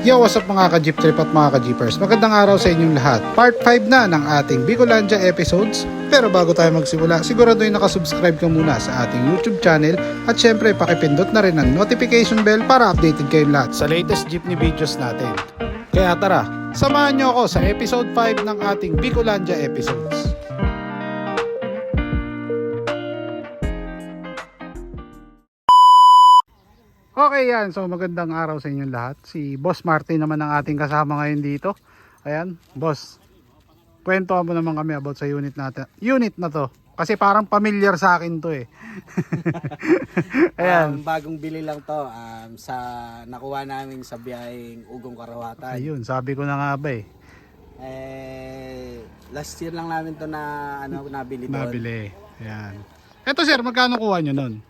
Yo, what's up mga ka-jeep trip at mga ka-jeepers? Magandang araw sa inyong lahat. Part 5 na ng ating Bicolandia episodes. Pero bago tayo magsimula, siguraduhin nakasubscribe ka muna sa ating YouTube channel at syempre pakipindot na rin ang notification bell para updated kayo lahat sa latest jeepney videos natin. Kaya tara, samahan nyo ako sa episode 5 ng ating Bicolandia episodes. Okay yan, so magandang araw sa inyong lahat. Si Boss Martin naman ang ating kasama ngayon dito. Ayan, Boss, kwentuhan mo naman kami about sa unit natin. Unit na to, kasi parang familiar sa akin to eh. Ayan. Bagong bili lang to sa nakuha namin sa biyaheng Ugong Karawatan. Ayun, sabi ko na nga ba eh. Last year lang namin to na nabili doon. Nabili. Ayan. Eto sir, magkano kuha nyo nun?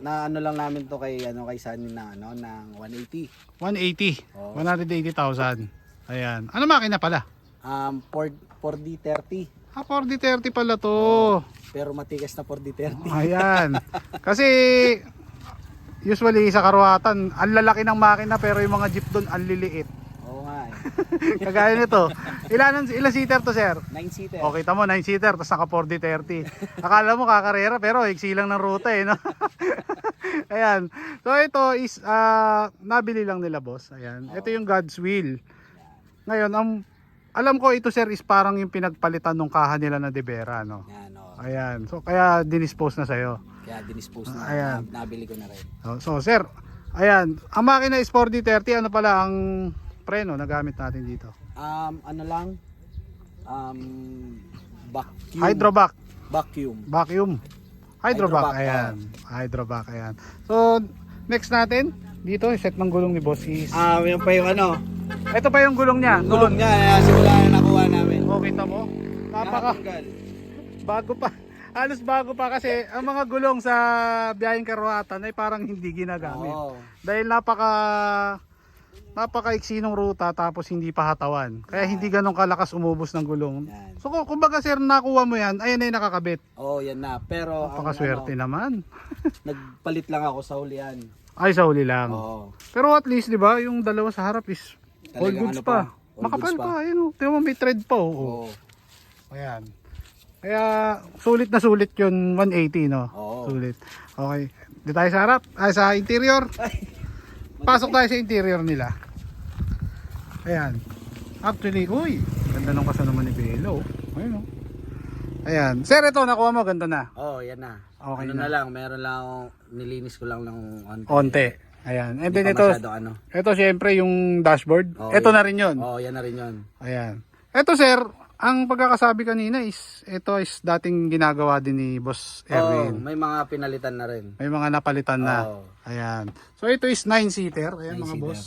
Na lang namin to kay Sunny na ng 180. 180. Oh. 180,000. Ayan. Ano makina pala? 4D30. 4D30 pala to. Pero matigas na 4D30. Ayan. Kasi usually sa Karawatan, ang lalaki ng makina pero yung mga jeep doon ang liliit. Oo nga eh. Kagaya nito. Ilan seater to sir? 9-seater. Okay, tamo 9-seater tapos naka 4D30. Akala mo kakarera pero iksi lang ng ruta eh, no? Ayan. So ito is nabili lang nila boss. Ayan. Ito yung God's Wheel. Ngayon, alam ko ito sir is parang yung pinagpalitan ng kaha nila na De Vera, no? Yan, oh. Ayan. So kaya dinispose na sa'yo. Kaya dinispose na. Ayan. Nabili ko na rin. So sir, ayan. Ang makina is 4D30. Ano pala ang preno na gamit natin dito? Vacuum. Hydrovac. Vacuum. Hydrovac, Hydrovac, ayan. Hydrovac, ayan. So, next natin, dito, set ng gulong ni Boss is... Yan pa yung Ito pa yung gulong niya. gulong niya, simula na nakuha namin. O, kita mo? Nakatanggal. Bago pa. Halos bago pa kasi ang mga gulong sa biyaheng Karawatan ay parang hindi ginagamit. Oo. Dahil napakaiksi ng ruta tapos hindi pa hatawan. Kaya hindi ganun kalakas umubos ng gulong. Yan. So kumbaga sir, nakuha mo yan, ayan na yung nakakabit. Yan na. Pero Napakaswerte naman. nagpalit lang ako sa hulihan. Ay, sa huli lang. Oo. Pero at least, di ba, yung dalawa sa harap is all Talagang goods pa. all Makapal goods pa. Ayun, oh. Tingnan mo, may thread pa. Oh. Oo. Ayan. Kaya, sulit na sulit yun, 180, no? Oo. Sulit. Okay. Dito tayo sa harap. Sa interior. Pasok tayo sa interior nila. Ayan. Actually, uy, ganda ng kasa naman ni Belo. Ayun, oh. Ayan. Sir, ito, nakuha mo, ganda na. Yan na. Okay na na. lang, meron lang akong nilinis ko lang ng Onte. Ayan. And then Hindi ito, pa masyado ito syempre yung dashboard. Oo, Ito yan. na rin yun. Yan na rin yun. Ayan. Ito sir, ang pagkakasabi kanina is, ito is dating ginagawa din ni Boss Erwin. May mga pinalitan na rin. May mga napalitan na. Oo. Ayan. So ito is 9-seater. Ayan mga 9-seater. boss.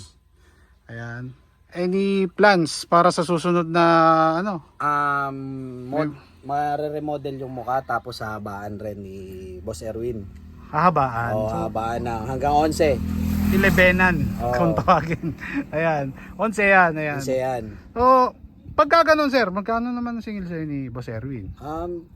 Ayan. Any plans para sa susunod na Mare-remodel yung mukha tapos habaan rin ni Boss Erwin. hahabaan? So, Habaan na hanggang 11. 11-an Oo. kung tawagin. Ayan. 11 yan. Ayan. Kasi yan. So, pagka ganun sir, magkano naman ang single sa'yo ni Boss Erwin?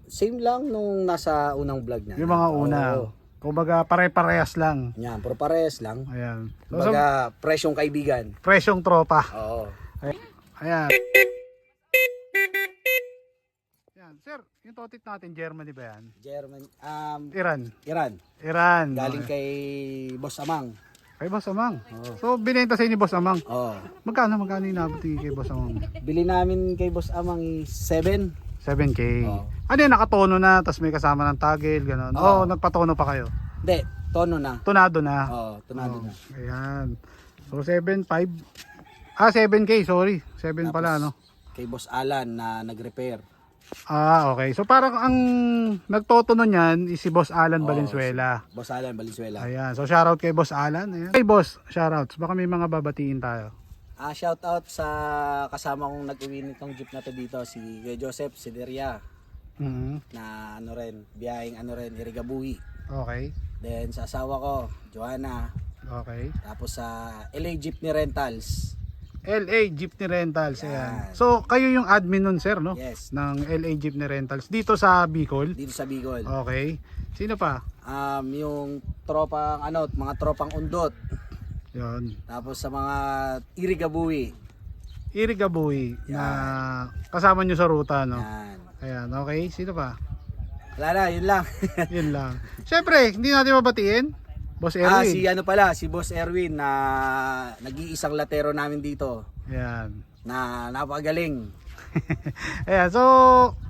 Same lang nung nasa unang vlog na. Yung mga una. Oo. Kumbaga pare-parehas lang. Yan, pero parehas lang. Ayan. So, Kumbaga, presyong kaibigan. presyong tropa. Oo. Ayan. Ayan. Sir, yung totit natin, Germany ba yan? German, Iran. Iran. Okay. Galing kay Boss Amang. Kay Boss Amang. Oo. So, binenta sa ni Boss Amang. Oo. Magkano inabot kay Boss Amang? Bili namin kay Boss Amang 7. 7K. Oo. Ano yun, nakatono na, tapos may kasama ng tagil, gano'n. Oo. Nagpatono pa kayo. Hindi, tono na. Tunado na. Oo, tonado Oo. na. Ayan. So, 7.5. 7K, sorry. 7 pala, no? Kay Boss Alan na nag-repair. Okay. So, parang ang nagtotono niyan is si Boss Alan Oo, Valenzuela. Boss Alan Valenzuela. Ayan. So, shoutout kay Boss Alan. Ayan. Hey, Boss. Shoutouts. Baka may mga babatiin tayo. Shout out sa kasama kong nag-uwi nitong jeep na to dito, si Kuya Joseph Sideria Mhm. na biyaheng Irigabuhi. Okay. Then sa asawa ko, Joanna. Okay. Tapos sa LA Jeepney Rentals. LA Jeepney Rentals. Ayan. Yan. So, kayo yung admin nun, sir, no? Yes. Ng LA Jeepney Rentals. Dito sa Bicol. Dito sa Bicol. Okay. Sino pa? Yung tropang mga tropang undot. Yun. Tapos sa mga Irigabuhi. Irigabuhi na kasama nyo sa ruta, no? Yan. Ayan, okay. Sino pa? Wala na, yun lang. Yun lang. Siyempre, hindi natin mabatiin. Boss Erwin. Si ano pala, si Boss Erwin na nag-iisang latero namin dito Ayan. na napakagaling. Ayan, so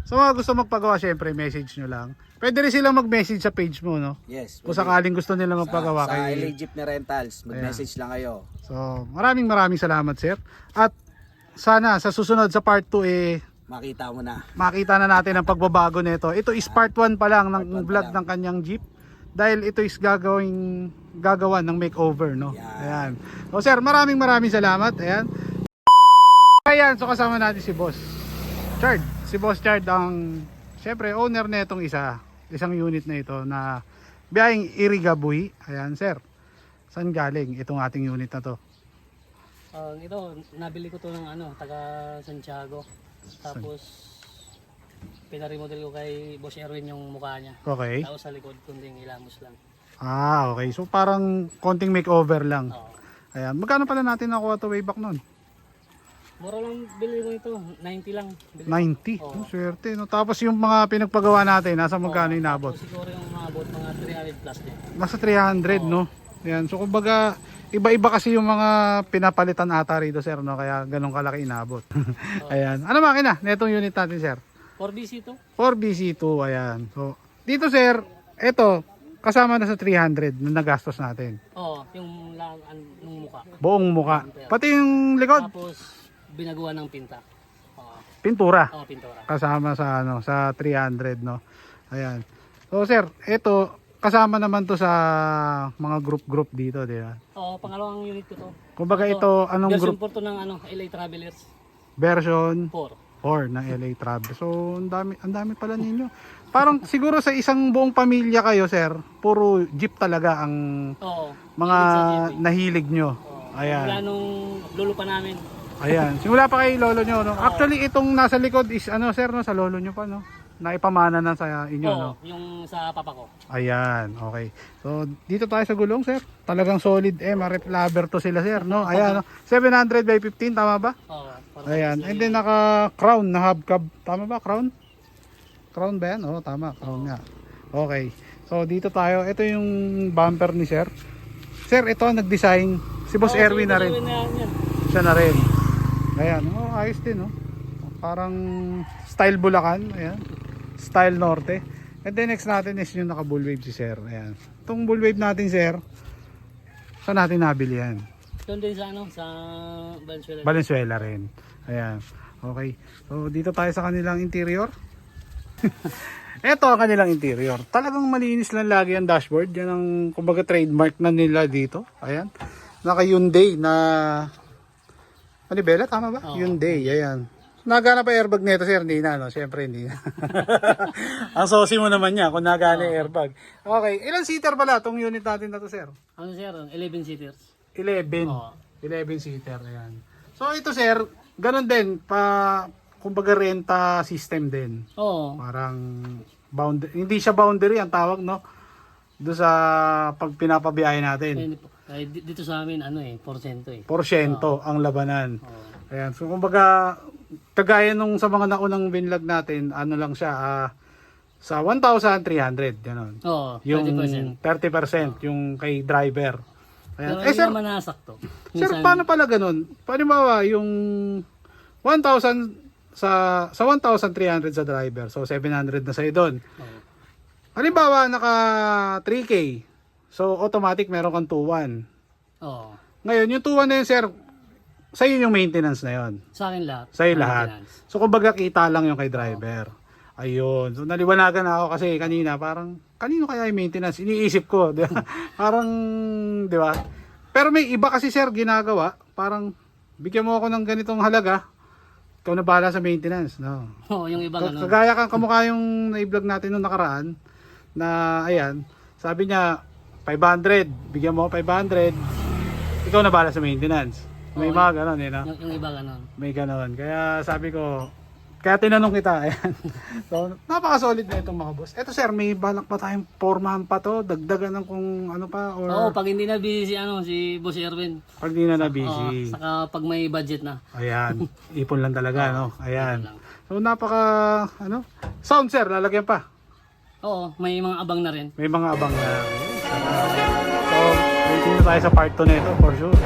sa mga gusto magpagawa, syempre, message nyo lang. Pwede rin silang mag-message sa page mo, no? Yes. Kung sakaling gusto nila magpagawa sa kay... LA Jeepney Rentals, mag-message lang kayo. So, maraming salamat, sir. At sana sa susunod sa part 2 Makita mo na. makita na natin ang pagbabago nito. Ito is part 1 pa lang ng Part 1 pa vlog lang. ng kanyang Jeep. Dahil ito is gagawan ng makeover, no? Ayan. So, sir, maraming salamat. Ayan. Ayan, so kasama natin si Boss Chard. Si Boss Chard ang, syempre, owner na itong isang unit na ito na biyaheng Irigabuhi. Ayan, sir. Saan galing itong ating unit na to? Ito, nabili ko to ng taga Santiago. Tapos pinaremodel ko kay Boss Erwin yung mukha niya. Okay. Tapos sa likod kunding ilamos lang. Okay. So parang konting makeover lang. Oo. Ayan. Magkano pala natin nakuha to way back nun? Mura lang bili ko ito, 90 lang. Bili. 90. Oo. Oh, swerte, no? Tapos yung mga pinagpagawa natin, nasa magkano inabot? Tapos siguro yung mga 300 plus din. Nasa 300, no? Ayan. So kumbaga, iba-iba kasi yung mga pinapalitan ata rito, sir, no? Kaya ganun kalaki inabot. Ayan. Ano makina? Netong unit natin, sir? 4BC to? 4BC2, ayan. So, dito, sir, eto, kasama na sa 300 na nagastos natin. Oo, yung nung mukha. Buong muka. Pati yung likod, Tapos binaguan ng pinta. Oo. pintura. Oo, pintura. Kasama sa sa 300, no. Ayan. So sir, ito kasama naman to sa mga group dito, di ba? Oo, pangalawang unit ko to. Kumbaga ito anong Version group? 4 to ng LA Travelers Version 4. 4 ng LA Travel. So ang dami pala ninyo. Parang siguro sa isang buong pamilya kayo, sir, puro jeep talaga ang Oo. mga Hilig sa jeep, eh. nahilig nyo. Oo. Ayan. Mula nung lolo pa namin. Ayan. Simula pa kay lolo nyo, no? Actually, itong nasa likod is, sir, no? Sa lolo nyo pa, no? Naipamana na sa inyo, Oo, no? yung sa papa ko. Ayan, okay. So, dito tayo sa gulong, sir. Talagang solid, ref rubber to sila, sir, no? Ayan, no? 700 by 15, tama ba? Oo. Ayan. And then, naka-crown na hubcap. Tama ba, crown? Crown ba yan? Oo, tama. Crown nga. Okay. So, dito tayo. Ito yung bumper ni sir. Sir, ito nag-design. Si Boss Erwin na rin. Siya na rin. Ayan, ayos din, no? Parang style Bulacan, ayan. Style Norte. And then next natin is yung naka bull wave si sir. Ayan. Itong bull wave natin, sir. Saan natin nabili yan? Doon din sa sa Valenzuela. Valenzuela rin. Ayan. Okay. So dito tayo sa kanilang interior. Ito ang kanilang interior. Talagang malinis lang lagi ang dashboard. Yan ang kumbaga trademark na nila dito. Ayan. Naka Hyundai na Manibela, tama ba? Oo. Hyundai, ayan. Nagana pa airbag nito, sir? Hindi na, no? Siyempre hindi na. Ang sosi mo naman niya kung nagana airbag. Okay, ilang seater pala itong unit natin na to, sir? Ano sir? 11 seaters. 11. Oo. 11 seater, ayan. So ito, sir, ganun din, kumbaga renta system din. Oo. Parang hindi siya boundary ang tawag, no? Doon sa pag pinapabiyahe natin. Dito sa amin porsyento eh. Porsyento ang labanan. Oo. Ayan, so kumbaga kagaya nung sa mga naunang binlog natin, ano lang siya sa 1,300 gano'n. Oo, Yung 30%. 30% yung kay driver. Ayan. Pero Sir, hindi naman nasakto. sir, paano pala gano'n? Paano ba yung 1,000 sa 1,300 sa driver, so 700 na sa'yo doon. Oo. Halimbawa, naka 3K, so automatic meron kang 2,1. Oo. Ngayon, yung 2,1 na yun, sir, sa'yo yung maintenance na yun. Sa akin lahat. Sa'yo lahat. Maintenance. So, kumbaga kita lang yung kay driver. Ayun. So, naliwanagan ako kasi kanina, parang, kanino kaya yung maintenance? Iniisip ko, di ba? Parang, di ba? Pero may iba kasi, sir, ginagawa. Parang, bigyan mo ako ng ganitong halaga. Ikaw na bahala sa maintenance. No? Oo, yung iba ganun. Kagaya kang kamukha yung na-vlog natin nung nakaraan, na, ayan, sabi niya, 500, bigyan mo 500, ikaw na bahala sa maintenance. May Oo, mga ganon, no? Yung iba ganun. May ganon. Kaya sabi ko, Kaya tinanong kita, ayan. So, napaka-solid na itong mga boss. Eto sir, may balak pa tayong formahan pa to, dagdagan ng kung ano pa, or Oo, pag hindi na busy si Boss Erwin. pag di na Oo, busy. saka pag may budget na. Ayan, ipon lang talaga, no? Ayan. lang. So, sound sir, lalagyan pa. Oo, may mga abang na rin. May mga abang na. So, waiting na tayo sa part 2 nito, for sure.